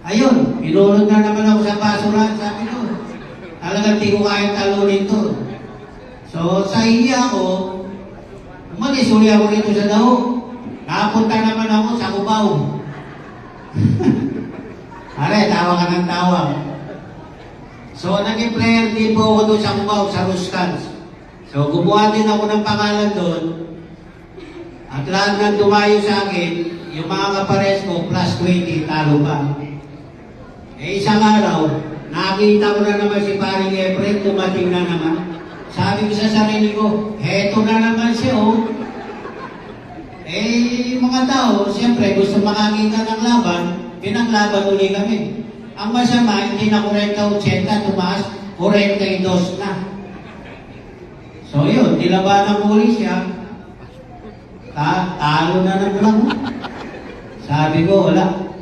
Ayun, pinulot na naman ako sa basurahan. Sabi ko, talagang di ko kaya talunin to. So, sa iya ako, umalis uli ako rito sa Dao. Nakapunta naman ako sa Cubao. Are, tawa ka ng tawa. So, naging player din po ako doon sa Cubao, sa Ruscans. So, gumawa din ako ng pangalan doon. At lahat na dumayo sa akin, yung mga kapares ko, plus 20, talo pa. Eh, isang araw, nakita ko na naman si Paring Efren, dumating na naman. Sabi ko sa sarili ko, heto na naman siya, oh. Eh, mga tao, siyempre, gusto makakita ng laban, pinaglaban uli kami. Ang masama, hindi na 40-80, tumaas, 42 na. So yun, nilabanan ko uli siya. Talo na naman. Sabi ko, wala.